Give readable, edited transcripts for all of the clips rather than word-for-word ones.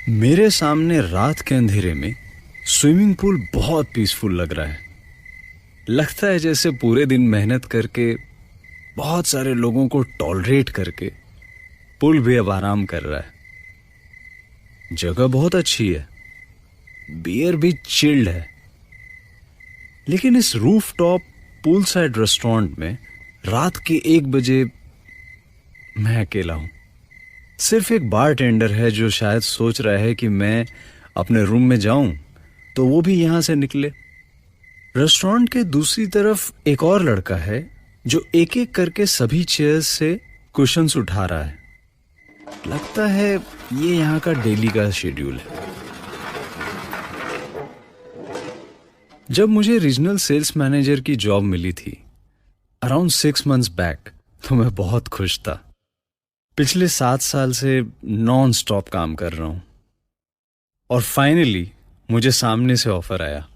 मेरे सामने रात के अंधेरे में स्विमिंग पूल बहुत पीसफुल लग रहा है। लगता है जैसे पूरे दिन मेहनत करके बहुत सारे लोगों को टॉलरेट करके पुल भी अब आराम कर रहा है। जगह बहुत अच्छी है, बियर भी चिल्ड है। लेकिन इस roof top pool side restaurant में रात के 1 बजे मैं अकेला हूं। सिर्फ एक बार टेंडर है जो शायद सोच रहा है कि मैं अपने रूम में जाऊं तो वो भी यहां से निकले। रेस्टोरेंट के दूसरी तरफ एक और लड़का है जो एक एक करके सभी चेयर्स से कुशन्स उठा रहा है। लगता है ये यहाँ का डेली का शेड्यूल है। जब मुझे रीजनल सेल्स मैनेजर की जॉब मिली थी अराउंड 6 मंथ्स बैक, तो मैं बहुत खुश था। पिछले 7 साल से नॉन स्टॉप काम कर रहा हूं और फाइनली मुझे सामने से ऑफर आया।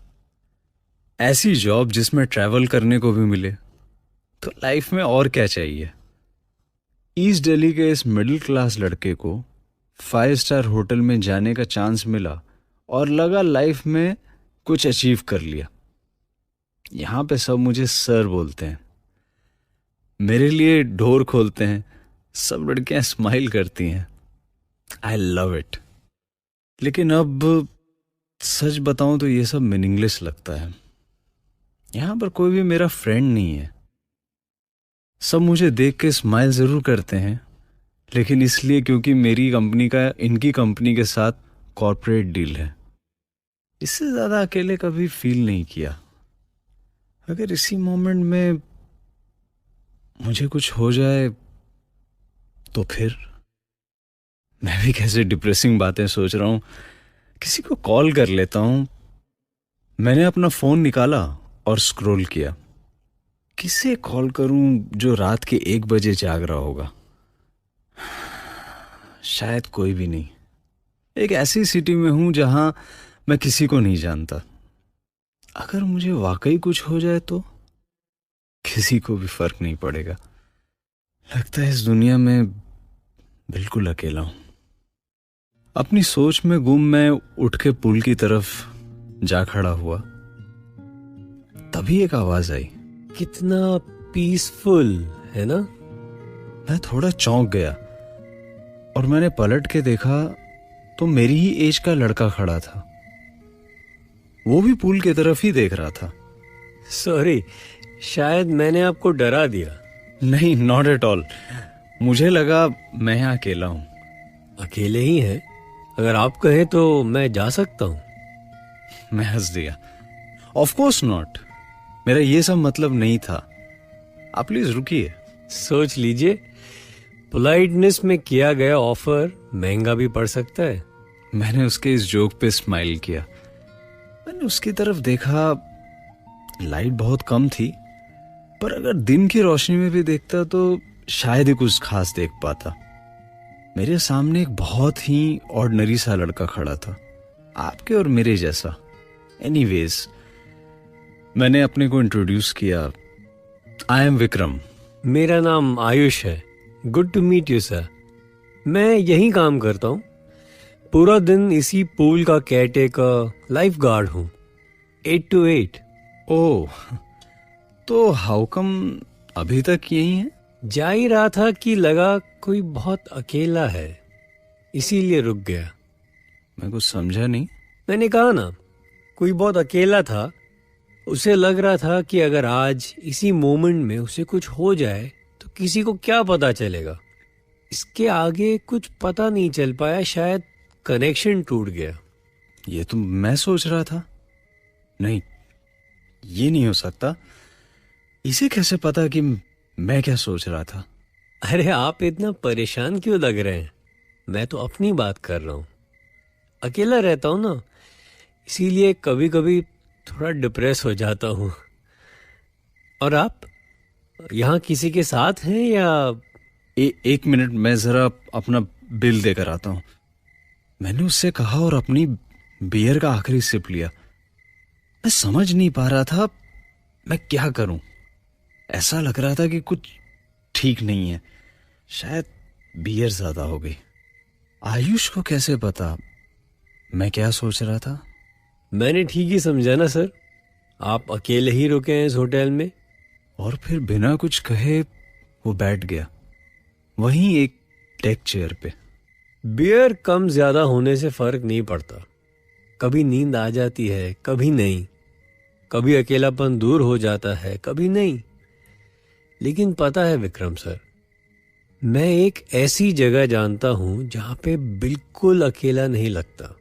ऐसी जॉब जिसमें ट्रैवल करने को भी मिले तो लाइफ में और क्या चाहिए। ईस्ट दिल्ली के इस मिडिल क्लास लड़के को 5 स्टार होटल में जाने का चांस मिला और लगा लाइफ में कुछ अचीव कर लिया। यहां पे सब मुझे सर बोलते हैं, मेरे लिए डोर खोलते हैं, सब लड़कियां स्माइल करती हैं। I love it. लेकिन अब सच बताऊं तो ये सब मीनिंगलेस लगता है। यहां पर कोई भी मेरा फ्रेंड नहीं है। सब मुझे देख के स्माइल जरूर करते हैं, लेकिन इसलिए क्योंकि मेरी कंपनी का इनकी कंपनी के साथ कॉर्पोरेट डील है। इससे ज्यादा अकेले कभी फील नहीं किया। अगर इसी मोमेंट में मुझे कुछ हो जाए तो फिर मैं भी कैसे डिप्रेसिंग बातें सोच रहा हूं। किसी को कॉल कर लेता हूं। मैंने अपना फोन निकाला और स्क्रॉल किया। किसे कॉल करूं जो रात के 1 बजे जाग रहा होगा। शायद कोई भी नहीं। एक ऐसी सिटी में हूं जहां मैं किसी को नहीं जानता। अगर मुझे वाकई कुछ हो जाए तो किसी को भी फर्क नहीं पड़ेगा। लगता है इस दुनिया में बिल्कुल अकेला हूं। अपनी सोच में गुम मैं उठ के पुल की तरफ जा खड़ा हुआ। तभी एक आवाज आई। कितना पीसफुल है ना। मैं थोड़ा चौंक गया और मैंने पलट के देखा तो मेरी ही एज का लड़का खड़ा था। वो भी पुल की तरफ ही देख रहा था। सॉरी, शायद मैंने आपको डरा दिया। नहीं, नॉट एट ऑल। मुझे लगा मैं यहाँ अकेला हूं। अकेले ही हैं? अगर आप कहें तो मैं जा सकता हूं। मैं हंस दिया। ऑफ कोर्स नॉट, मेरा ये सब मतलब नहीं था। आप प्लीज रुकिए। सोच लीजिए, पोलाइटनेस में किया गया ऑफर महंगा भी पड़ सकता है। मैंने उसके इस जोक पे स्माइल किया। मैंने उसकी तरफ देखा। लाइट बहुत कम थी, पर अगर दिन की रोशनी में भी देखता तो शायद ही कुछ खास देख पाता। मेरे सामने एक बहुत ही ऑर्डिनरी सा लड़का खड़ा था, आपके और मेरे जैसा। एनीवेज, मैंने अपने को इंट्रोड्यूस किया। I am Vikram. मेरा नाम आयुष है। Good to meet you sir. मैं यहीं काम करता हूँ। पूरा दिन इसी पूल का केयरटेकर, लाइफ गार्ड हूँ। 8 to 8। ओह, तो हाउ कम अभी तक यही है? जा ही रहा था कि लगा कोई बहुत अकेला है, इसीलिए रुक गया। मैं कुछ समझा नहीं। मैंने कहा ना, कोई बहुत अकेला था। उसे लग रहा था कि अगर आज इसी मोमेंट में उसे कुछ हो जाए तो किसी को क्या पता चलेगा। इसके आगे कुछ पता नहीं चल पाया। शायद कनेक्शन टूट गया। ये तो मैं सोच रहा था। नहीं, ये नहीं हो सकता। इसे कैसे पता कि मैं क्या सोच रहा था? अरे आप इतना परेशान क्यों लग रहे हैं? मैं तो अपनी बात कर रहा हूँ। अकेला रहता हूँ ना, इसीलिए कभी कभी थोड़ा डिप्रेस हो जाता हूँ। और आप यहाँ किसी के साथ हैं या? एक मिनट, मैं जरा अपना बिल देकर आता हूँ। मैंने उससे कहा और अपनी बियर का आखिरी सिप लिया। मैं समझ नहीं पा रहा था मैं क्या करूं। ऐसा लग रहा था कि कुछ ठीक नहीं है। शायद बियर ज्यादा हो गई। आयुष को कैसे पता? मैं क्या सोच रहा था? मैंने ठीक ही समझा ना सर? आप अकेले ही रुके हैं इस होटल में? और फिर बिना कुछ कहे वो बैठ गया, वहीं एक डेक चेयर पे। बियर कम ज्यादा होने से फर्क नहीं पड़ता। कभी नींद आ जाती है, कभी नहीं। कभी अकेलापन दूर हो जाता है, कभी नहीं। लेकिन पता है विक्रम सर, मैं एक ऐसी जगह जानता हूं जहां पे बिल्कुल अकेला नहीं लगता।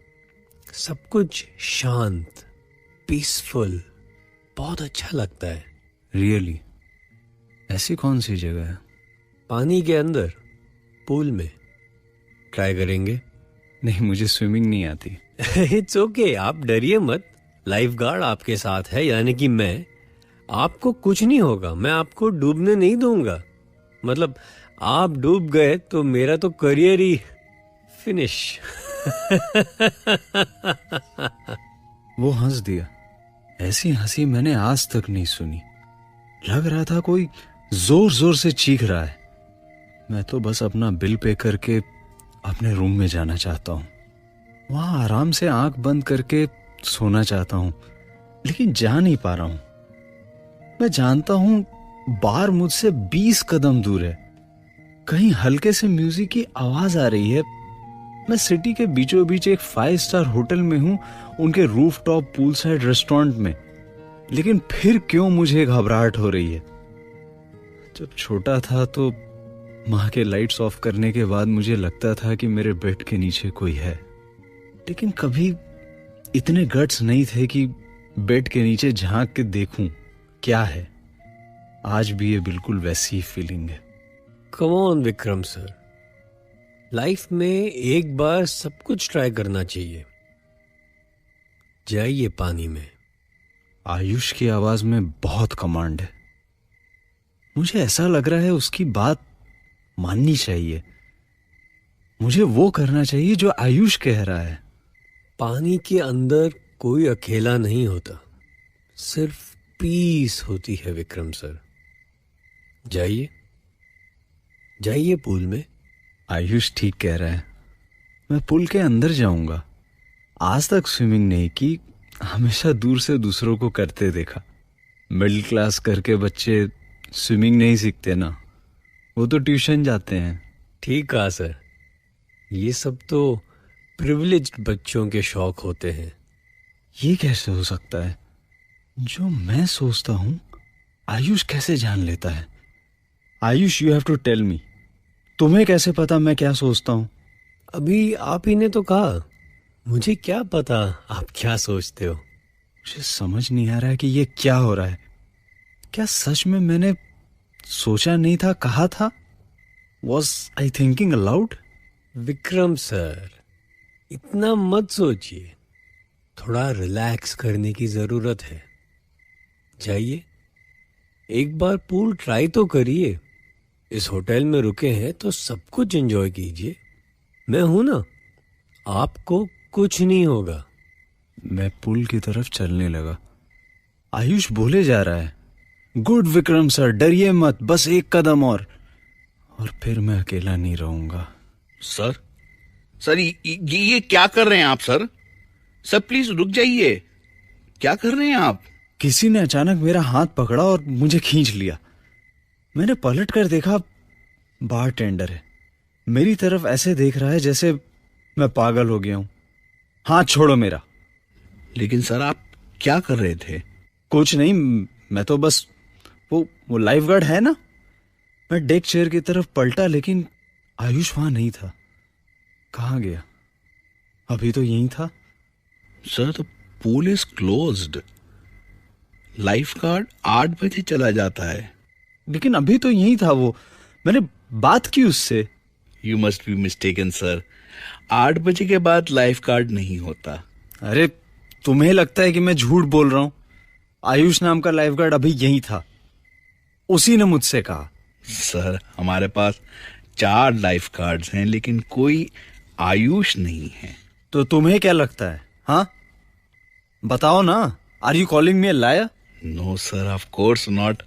सब कुछ शांत, पीसफुल, बहुत अच्छा लगता है। रियली? ऐसी कौन सी जगह है? पानी के अंदर, पूल में। ट्राई करेंगे? नहीं, मुझे स्विमिंग नहीं आती। इट्स ओके, आप डरिए मत। लाइफ गार्ड आपके साथ है, यानी कि मैं। आपको कुछ नहीं होगा, मैं आपको डूबने नहीं दूंगा। मतलब आप डूब गए तो मेरा तो करियर ही फिनिश। वो हंस दिया। ऐसी हंसी मैंने आज तक नहीं सुनी। लग रहा था कोई जोर जोर से चीख रहा है। मैं तो बस अपना बिल पे करके अपने रूम में जाना चाहता हूँ, वहां आराम से आंख बंद करके सोना चाहता हूँ, लेकिन जा नहीं पा रहा हूँ। मैं जानता हूँ बार मुझसे 20 कदम दूर है। कहीं हल्के से म्यूजिक की आवाज आ रही है। मैं सिटी के बीचों बीच एक 5 स्टार होटल में हूँ, उनके रूफटॉप पूल साइड रेस्टोरेंट में। लेकिन फिर क्यों मुझे घबराहट हो रही है? जब छोटा था तो माँ के लाइट्स ऑफ करने के बाद मुझे लगता था कि मेरे बेड के नीचे कोई है, लेकिन कभी इतने गट्स नहीं थे कि बेड के नीचे झांक के देखूं क्या है। आज भी ये बिल्कुल वैसी ही फीलिंग है। Come on Vikram sir, life में एक बार सब कुछ ट्राई करना चाहिए। जाइए पानी में। आयुष की आवाज में बहुत कमांड है। मुझे ऐसा लग रहा है उसकी बात माननी चाहिए। मुझे वो करना चाहिए जो आयुष कह रहा है। पानी के अंदर कोई अकेला नहीं होता, सिर्फ पीस होती है विक्रम सर। जाइए, जाइए पूल में। आयुष ठीक कह रहा है। मैं पुल के अंदर जाऊंगा। आज तक स्विमिंग नहीं की, हमेशा दूर से दूसरों को करते देखा। मिडिल क्लास करके बच्चे स्विमिंग नहीं सीखते ना, वो तो ट्यूशन जाते हैं। ठीक कहा सर, ये सब तो प्रिविलेज्ड बच्चों के शौक होते हैं। ये कैसे हो सकता है? जो मैं सोचता हूं आयुष कैसे जान लेता है? Ayush, you have to tell me. तुम्हें कैसे पता मैं क्या सोचता हूं? अभी आप ही ने तो कहा। मुझे क्या पता आप क्या सोचते हो? मुझे समझ नहीं आ रहा है कि ये क्या हो रहा है। क्या सच में मैंने सोचा नहीं था, कहा था? Was I thinking allowed? Vikram sir, इतना मत सोचिए। थोड़ा रिलैक्स करने की जरूरत है। जाइए, एक बार पूल ट्राई तो करिए। इस होटल में रुके हैं तो सब कुछ एंजॉय कीजिए। मैं हूं ना, आपको कुछ नहीं होगा। मैं पुल की तरफ चलने लगा। आयुष बोले जा रहा है, गुड विक्रम सर, डरिए मत, बस एक कदम और फिर मैं अकेला नहीं रहूंगा। सर, सर ये क्या कर रहे हैं आप? सर, सर प्लीज रुक जाइए। क्या कर रहे हैं आप? किसी ने अचानक मेरा हाथ पकड़ा और मुझे खींच लिया। मैंने पलट कर देखा, बार टेंडर है। मेरी तरफ ऐसे देख रहा है जैसे मैं पागल हो गया हूं। हाथ छोड़ो मेरा। लेकिन सर, आप क्या कर रहे थे? कुछ नहीं, मैं तो बस वो लाइफ गार्ड है ना। मैं डेक चेयर की तरफ पलटा, लेकिन आयुष वहां नहीं था। कहाँ गया? अभी तो यहीं था। Sir, the pool is closed. Life guard 8 बजे चला जाता है। लेकिन अभी तो यहीं था वो। मैंने बात की उससे। You must be mistaken sir. 8 बजे के बाद लाइफ गार्ड नहीं होता। अरे, तुम्हें लगता है कि मैं झूठ बोल रहा हूं? आयुष नाम का लाइफ गार्ड अभी यहीं था। उसी ने मुझसे कहा। सर, हमारे पास 4 लाइफ गार्ड्स हैं, लेकिन कोई आयुष नहीं है। तो तुम्हें क्या लगता है? हाँ, बताओ ना। Are you calling me a liar? No sir, of course not.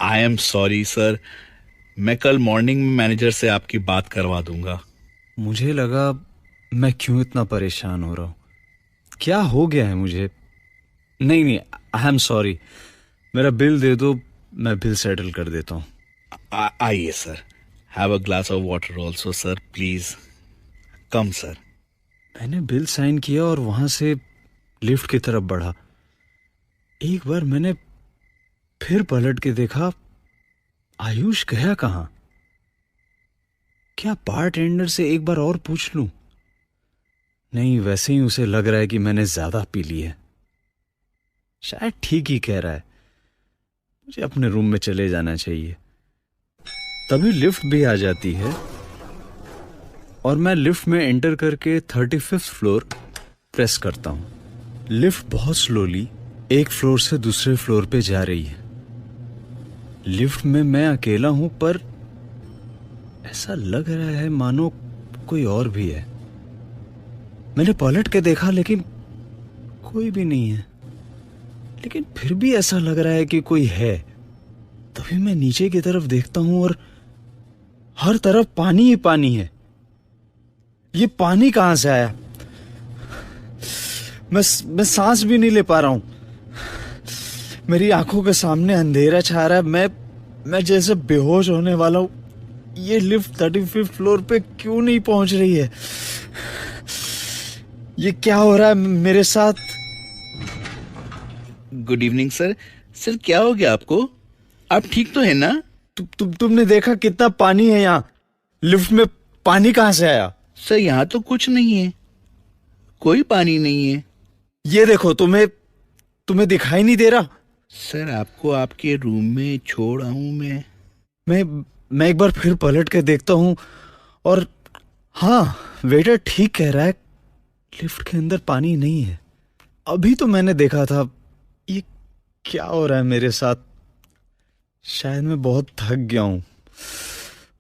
I am sorry sir. मैं कल मॉर्निंग में मैनेजर से आपकी बात करवा दूंगा। मुझे लगा मैं क्यों इतना परेशान हो रहा हूँ? क्या हो गया है मुझे? नहीं नहीं, आई एम सॉरी। मेरा बिल दे दो, मैं बिल सेटल कर देता हूँ। आइए sir, have a glass of water also sir, please come sir. मैंने बिल साइन किया और वहां से लिफ्ट की तरफ बढ़ा। एक बार मैंने फिर पलट के देखा, आयुष गया कहाँ? क्या बारटेंडर से एक बार और पूछ लूं? नहीं, वैसे ही उसे लग रहा है कि मैंने ज्यादा पी ली है। शायद ठीक ही कह रहा है, मुझे अपने रूम में चले जाना चाहिए। तभी लिफ्ट भी आ जाती है और मैं लिफ्ट में एंटर करके 35th फ्लोर प्रेस करता हूं। लिफ्ट बहुत स्लोली एक फ्लोर से दूसरे फ्लोर पे जा रही है। लिफ्ट में मैं अकेला हूं, पर ऐसा लग रहा है मानो कोई और भी है। मैंने पलट के देखा लेकिन कोई भी नहीं है, लेकिन फिर भी ऐसा लग रहा है कि कोई है। तभी मैं नीचे की तरफ देखता हूं और हर तरफ पानी ही पानी है। ये पानी कहां से आया? मैं सांस भी नहीं ले पा रहा हूं। मेरी आंखों के सामने अंधेरा छा रहा है। मैं जैसे बेहोश होने वाला हूं। ये लिफ्ट 35th फ्लोर पे क्यों नहीं पहुंच रही है? ये क्या हो रहा है मेरे साथ? Good evening sir. सर क्या हो गया आपको? आप ठीक तो है ना? तुमने देखा कितना पानी है यहाँ? लिफ्ट में पानी कहां से आया? सर यहाँ तो कुछ नहीं है, कोई पानी नहीं है। ये देखो, तुम्हें दिखाई नहीं दे रहा? सर आपको आपके रूम में छोड़ आऊं मैं? एक बार फिर पलट के देखता हूं और हाँ, वेटर ठीक कह रहा है, लिफ्ट के अंदर पानी नहीं है। अभी तो मैंने देखा था। ये क्या हो रहा है मेरे साथ? शायद मैं बहुत थक गया हूं।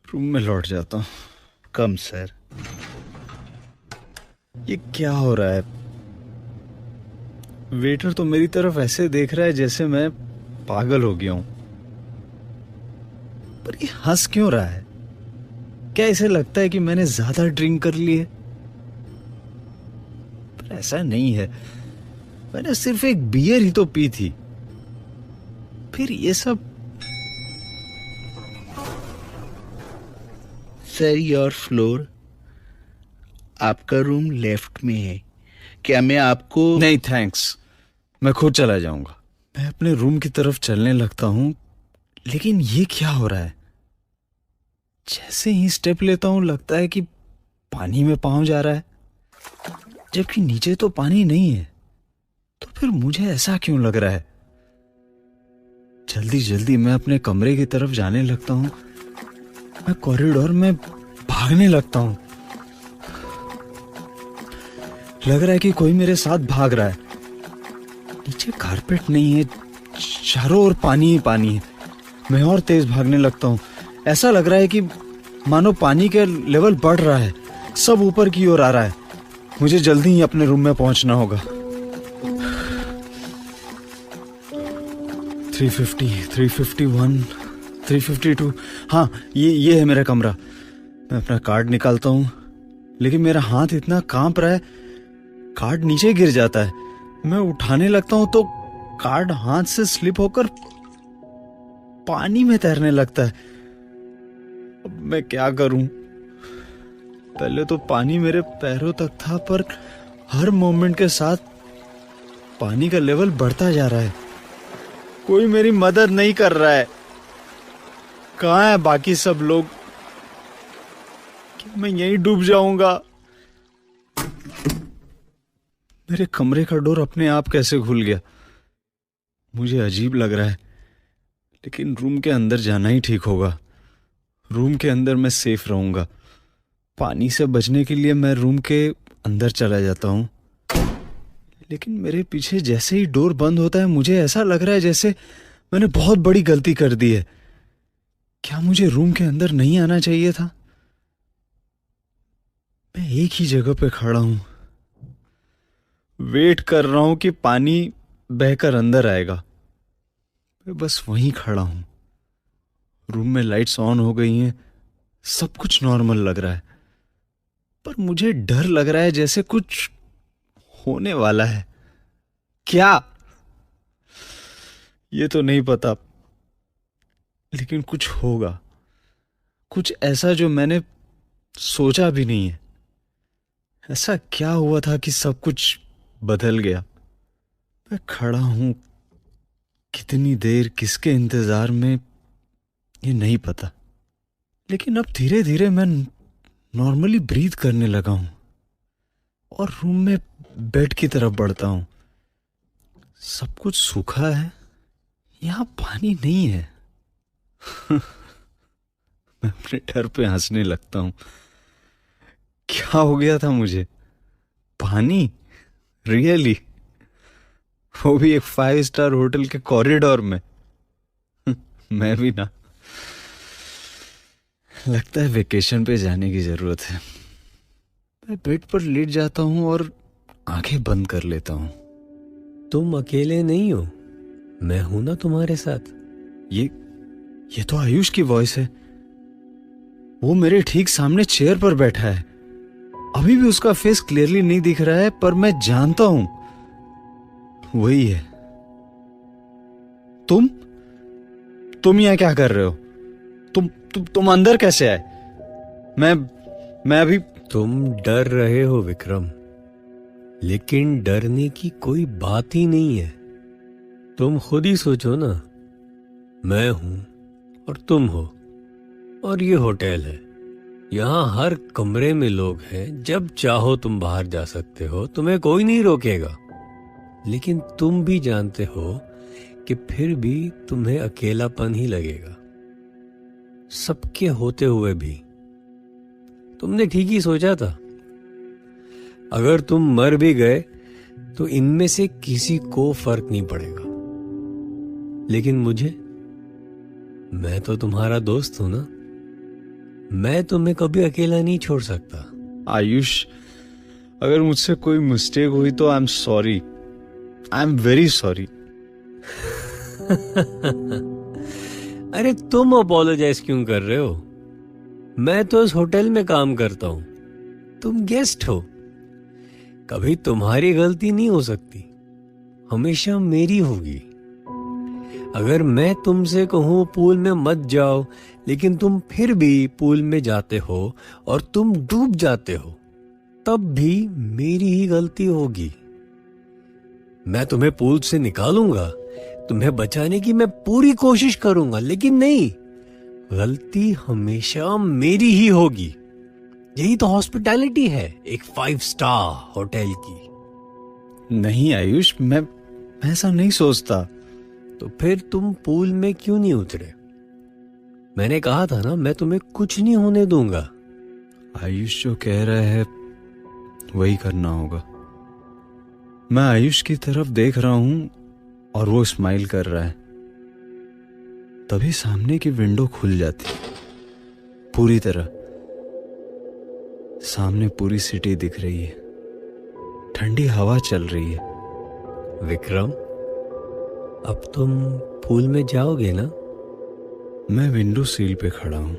रूम में लौट जाता हूं। कम सर। ये क्या हो रहा है? वेटर तो मेरी तरफ ऐसे देख रहा है जैसे मैं पागल हो गया हूं। पर ये हंस क्यों रहा है? क्या इसे लगता है कि मैंने ज्यादा ड्रिंक कर ली है? पर ऐसा नहीं है, मैंने सिर्फ एक बियर ही तो पी थी। फिर ये सब? सर योर फ्लोर, आपका रूम लेफ्ट में है। क्या मैं आपको? नहीं थैंक्स, मैं खुद चला जाऊंगा। मैं अपने रूम की तरफ चलने लगता हूं, लेकिन ये क्या हो रहा है? जैसे ही स्टेप लेता हूं लगता है कि पानी में पांव जा रहा है, जबकि नीचे तो पानी नहीं है। तो फिर मुझे ऐसा क्यों लग रहा है? जल्दी जल्दी मैं अपने कमरे की तरफ जाने लगता हूं। मैं कॉरिडोर में भागने लगता हूं। लग रहा है कि कोई मेरे साथ भाग रहा है। नीचे कारपेट नहीं है, चारों ओर पानी ही पानी है। मैं और तेज भागने लगता हूं। ऐसा लग रहा है कि मानो पानी का लेवल बढ़ रहा है, सब ऊपर की ओर आ रहा है। मुझे जल्दी ही अपने रूम में पहुंचना होगा। 350, 351, 352। हाँ, ये है मेरा कमरा। मैं अपना कार्ड निकालता हूं, लेकिन मेरा हाथ इतना कांप रहा है, कार्ड नीचे गिर जाता है। मैं उठाने लगता हूं तो कार्ड हाथ से स्लिप होकर पानी में तैरने लगता है। अब मैं क्या करूं? पहले तो पानी मेरे पैरों तक था, पर हर मोमेंट के साथ पानी का लेवल बढ़ता जा रहा है। कोई मेरी मदद नहीं कर रहा है। कहाँ है बाकी सब लोग? क्या मैं यहीं डूब जाऊंगा? मेरे कमरे का डोर अपने आप कैसे खुल गया? मुझे अजीब लग रहा है, लेकिन रूम के अंदर जाना ही ठीक होगा। रूम के अंदर मैं सेफ रहूंगा। पानी से बचने के लिए मैं रूम के अंदर चला जाता हूं, लेकिन मेरे पीछे जैसे ही डोर बंद होता है मुझे ऐसा लग रहा है जैसे मैंने बहुत बड़ी गलती कर दी है। क्या मुझे रूम के अंदर नहीं आना चाहिए था? मैं एक ही जगह पे खड़ा हूं, वेट कर रहा हूं कि पानी बहकर अंदर आएगा। मैं बस वहीं खड़ा हूं। रूम में लाइट्स ऑन हो गई हैं, सब कुछ नॉर्मल लग रहा है। पर मुझे डर लग रहा है जैसे कुछ होने वाला है। क्या, ये तो नहीं पता, लेकिन कुछ होगा, कुछ ऐसा जो मैंने सोचा भी नहीं है। ऐसा क्या हुआ था कि सब कुछ बदल गया? मैं खड़ा हूं कितनी देर, किसके इंतजार में, ये नहीं पता, लेकिन अब धीरे धीरे मैं नॉर्मली ब्रीथ करने लगा हूं और रूम में बेड की तरफ बढ़ता हूं। सब कुछ सूखा है, यहां पानी नहीं है। मैं अपने डर पे हंसने लगता हूं। क्या हो गया था मुझे? पानी? रियली? वो भी एक 5 स्टार होटल के कॉरिडोर में? मैं भी ना। लगता है वेकेशन पे जाने की जरूरत है। मैं बेड पर लेट जाता हूं और आंखें बंद कर लेता हूं। तुम अकेले नहीं हो, मैं हूं ना तुम्हारे साथ। ये तो आयुष की वॉइस है। वो मेरे ठीक सामने चेयर पर बैठा है। अभी भी उसका फेस क्लियरली नहीं दिख रहा है, पर मैं जानता हूं वही है। तुम यहां क्या कर रहे हो? तुम अंदर कैसे आए? मैं अभी। तुम डर रहे हो विक्रम, लेकिन डरने की कोई बात ही नहीं है। तुम खुद ही सोचो ना, मैं हूं और तुम हो, और ये होटल है। यहाँ हर कमरे में लोग हैं, जब चाहो तुम बाहर जा सकते हो, तुम्हें कोई नहीं रोकेगा। लेकिन तुम भी जानते हो कि फिर भी तुम्हें अकेलापन ही लगेगा, सबके होते हुए भी। तुमने ठीक ही सोचा था, अगर तुम मर भी गए तो इनमें से किसी को फर्क नहीं पड़ेगा। लेकिन मुझे, मैं तो तुम्हारा दोस्त हूं ना, मैं तुम्हें कभी अकेला नहीं छोड़ सकता। आयुष, अगर मुझसे कोई मिस्टेक हुई तो आई am sorry, I am very sorry. अरे तुम अपोलोजाइज क्यों कर रहे हो? मैं तो इस होटल में काम करता हूं, तुम गेस्ट हो। कभी तुम्हारी गलती नहीं हो सकती, हमेशा मेरी होगी। अगर मैं तुमसे कहूं पूल में मत जाओ, लेकिन तुम फिर भी पूल में जाते हो और तुम डूब जाते हो, तब भी मेरी ही गलती होगी। मैं तुम्हें पूल से निकालूंगा, तुम्हें बचाने की मैं पूरी कोशिश करूंगा, लेकिन नहीं, गलती हमेशा मेरी ही होगी। यही तो हॉस्पिटैलिटी है एक 5 स्टार होटल की। नहीं आयुष, मैं ऐसा नहीं सोचता। तो फिर तुम पूल में क्यों नहीं उतरे? मैंने कहा था ना, मैं तुम्हें कुछ नहीं होने दूंगा। आयुष जो कह रहा है वही करना होगा। मैं आयुष की तरफ देख रहा हूं और वो स्माइल कर रहा है। तभी सामने की विंडो खुल जाती पूरी तरह। सामने पूरी सिटी दिख रही है, ठंडी हवा चल रही है। विक्रम, अब तुम पूल में जाओगे ना? मैं विंडो सील पे खड़ा हूं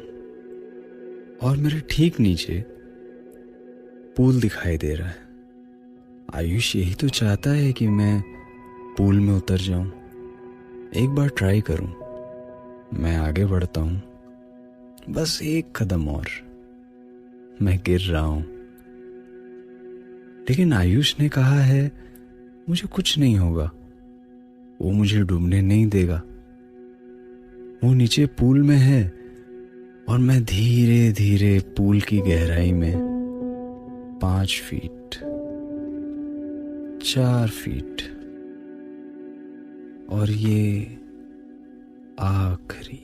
और मेरे ठीक नीचे पूल दिखाई दे रहा है। आयुष यही तो चाहता है कि मैं पूल में उतर जाऊं, एक बार ट्राई करूं। मैं आगे बढ़ता हूं, बस एक कदम और, मैं गिर रहा हूं। लेकिन आयुष ने कहा है मुझे कुछ नहीं होगा, वो मुझे डूबने नहीं देगा। वो नीचे पूल में है और मैं धीरे धीरे पूल की गहराई में 5 फीट, 4 फीट और ये आखिरी